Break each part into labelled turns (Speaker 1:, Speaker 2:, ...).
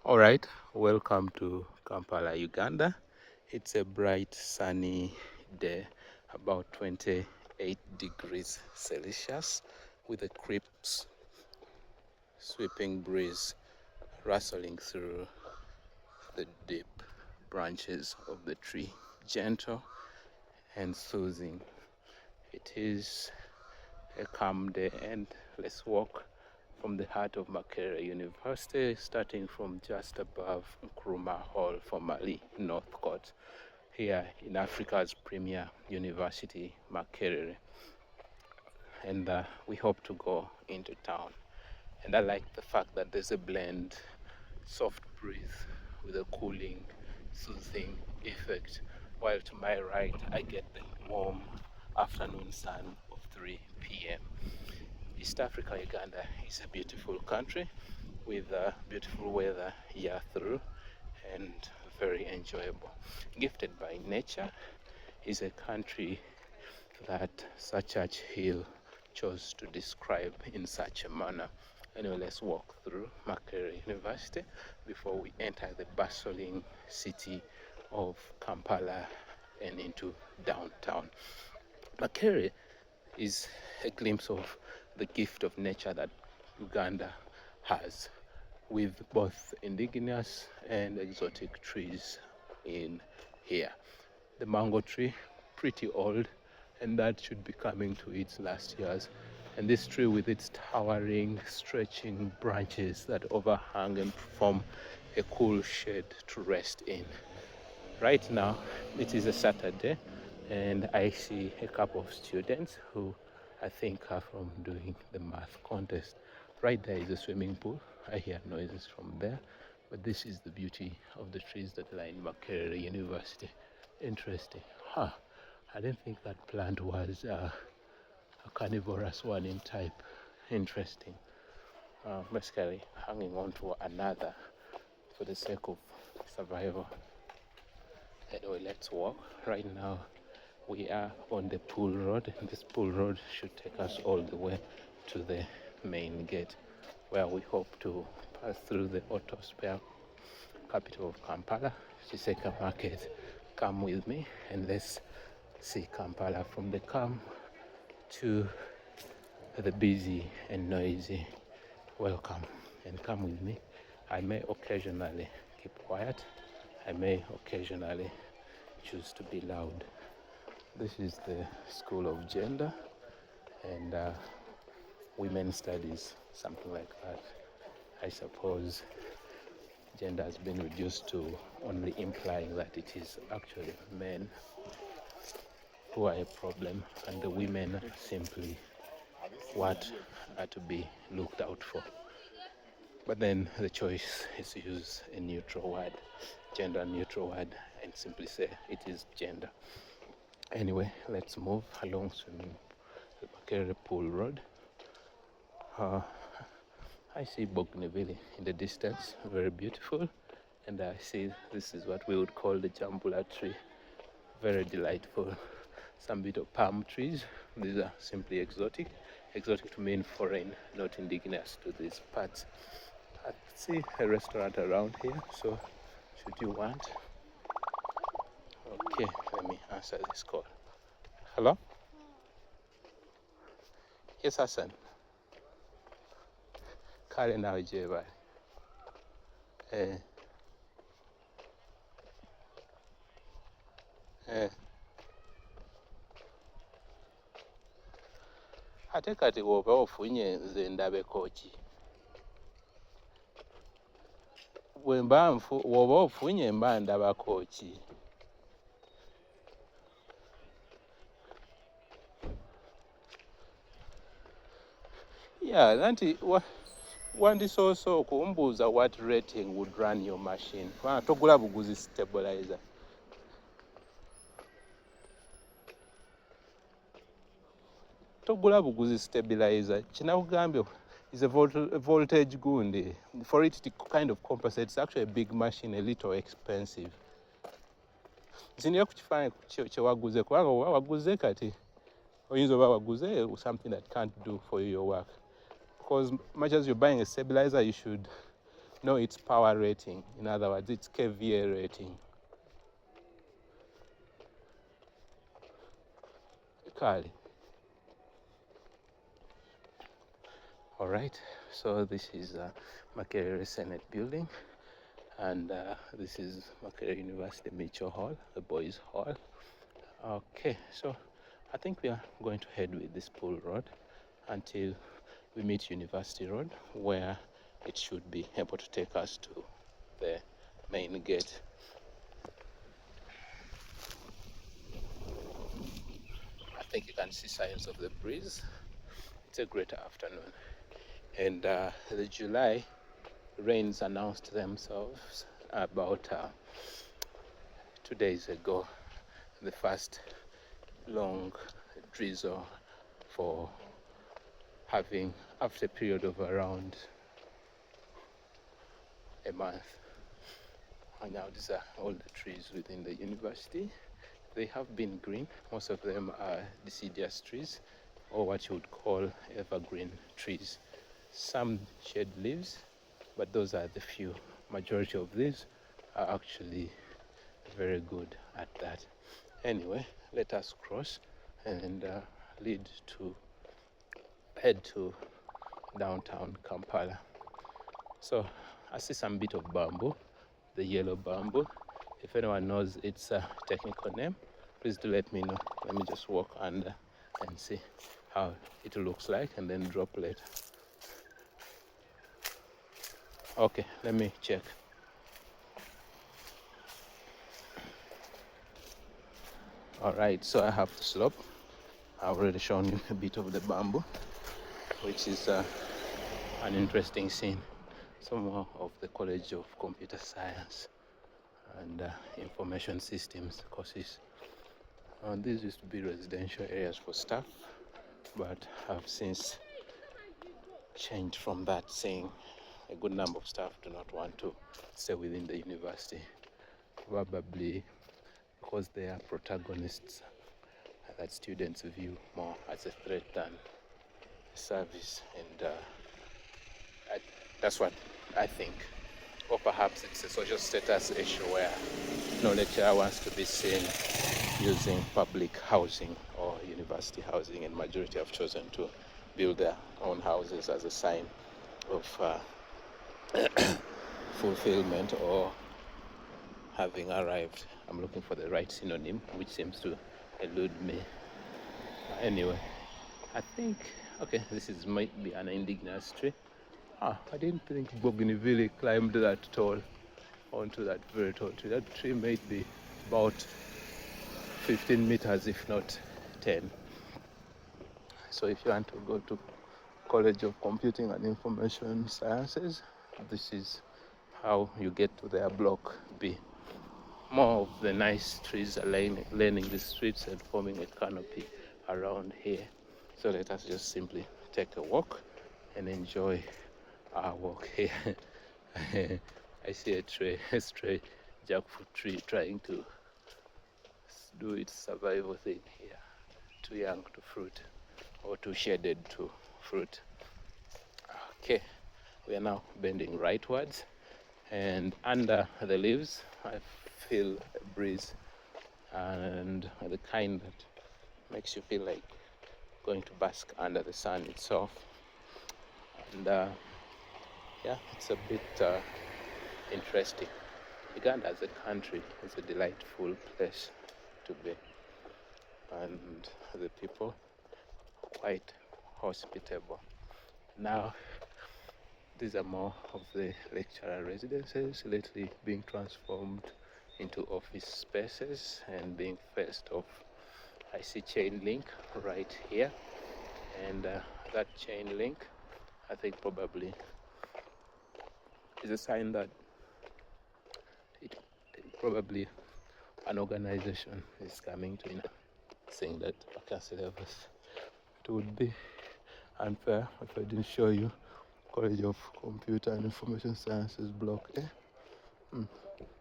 Speaker 1: All right, welcome to Kampala, Uganda. It's a bright, sunny day, about 28 degrees Celsius, with a crisp, sweeping breeze rustling through the deep branches of the tree, gentle and soothing. It is a calm day, and let's walk from the heart of Makerere University, starting from just above Nkrumah Hall, formerly North Court, here in Africa's premier university, Makerere. And we hope to go into town. And I like the fact that there's a blend, soft breeze with a cooling, soothing effect, while to my right I get the warm afternoon sun of 3 p.m. East Africa, Uganda is a beautiful country with beautiful weather year through and very enjoyable. Gifted by nature, is a country that Sir Churchill chose to describe in such a manner. Anyway, let's walk through Makerere University before we enter the bustling city of Kampala and into downtown. Makerere is a glimpse of the gift of nature that Uganda has, with both indigenous and exotic trees in here. The mango tree, pretty old, and that should be coming to its last years. And this tree with its towering, stretching branches that overhang and form a cool shade to rest in. Right now, it is a Saturday, and I see a couple of students who I think are from doing the math contest. Right there is a swimming pool. I hear noises from there, but this is the beauty of the trees that line Makerere University. Interesting. I didn't think that plant was a carnivorous one in type. Interesting. Basically hanging on to another for the sake of survival. Anyway, let's walk. Right now we are on the pool road, and this pool road should take us all the way to the main gate, where we hope to pass through the auto spare capital of Kampala, Chiseka Market. Come with me and let's see Kampala from the calm to the busy and noisy. Welcome, and come with me. I may occasionally keep quiet. I may occasionally choose to be loud. This is the School of Gender and Women's Studies, something like that. I suppose gender has been reduced to only implying that it is actually men who are a problem, and the women are simply what are to be looked out for. But then the choice is to use a neutral word, gender neutral word, and simply say it is gender. Anyway, let's move along the Makerere Pool Road. I see Bougainville in the distance, very beautiful, and I see this is what we would call the Jambula tree, very delightful. Some bit of palm trees. These are simply exotic to mean foreign, not indigenous to these parts. I see a restaurant around here, so should you want? Okay, let me answer this call. Hello? Yes, Hassan. Kale nawe gye bali. Ate kati bw'oba ofunye nze ndabeko ki? Bw'oba ofunye mba ndabako ki? Yeah, nanti wandisoose okumbuuza what rating would run your machine. Togula buguzi stabilizer. Togula buguzi stabilizer. Kinakugambye is a voltage gundi. For it to kind of compensate, it's actually a big machine, a little expensive. Zinira kukifaananyi kye waguze, kubanga oba waguze kati oyinza oba waguze something that can't do for you your work. Because much as you're buying a stabilizer, you should No, it's power rating. In other words, it's KVA rating. Kali. All right, so this is Makerere Senate building, and this is Makerere University Mitchell Hall, the boys' hall. Okay, so I think we are going to head with this pool road until we meet University Road, where it should be able to take us to the main gate. I think you can see signs of the breeze. It's a great afternoon. And the July rains announced themselves about 2 days ago. The first long drizzle for having, after a period of around a month. And now these are all the trees within the university. They have been green. Most of them are deciduous trees, or what you would call evergreen trees. Some shed leaves, but those are the few. Majority of these are actually very good at that. Anyway, let us cross and head to downtown Kampala. So I see some bit of bamboo, the yellow bamboo. If anyone knows its technical name, please do let me know. Let me just walk under and see how it looks like, and then drop later. Okay, let me check. All right, so I have the slope. I've already shown you a bit of the bamboo, which is an interesting scene. Some of the College of Computer Science and Information Systems courses. These used to be residential areas for staff, but have since changed from that, saying a good number of staff do not want to stay within the university, probably because they are protagonists that students view more as a threat than a service, and that's what I think. Or perhaps it's a social status issue where no lecturer wants to be seen using public housing or university housing, and majority have chosen to build their own houses as a sign of fulfillment or having arrived. I'm looking for the right synonym, which seems to elude me. Anyway, I think, okay, this is might be an indigenous tree. I didn't think Bougainville climbed that tall onto that very tall tree. That tree might be about 15 meters, if not 10. So if you want to go to College of Computing and Information Sciences, this is how you get to their block B. More of the nice trees are lining the streets and forming a canopy around here. So let us just simply take a walk and enjoy our walk here. I see a stray jackfruit tree trying to do its survival thing here. Too young to fruit, or too shaded to fruit. Okay, we are now bending rightwards, and under the leaves I feel a breeze, and the kind that makes you feel like going to bask under the sun itself. And yeah, it's a bit interesting. Uganda as a country is a delightful place to be, and the people are quite hospitable. Now, these are more of the lecturer residences, lately being transformed into office spaces and being faced off. I see chain link right here, and that chain link, I think, probably is a sign that it probably an organization is coming to, saying that vacancy levels. It would be unfair if I didn't show you College of Computer and Information Sciences block A.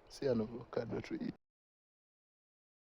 Speaker 1: See an avocado tree.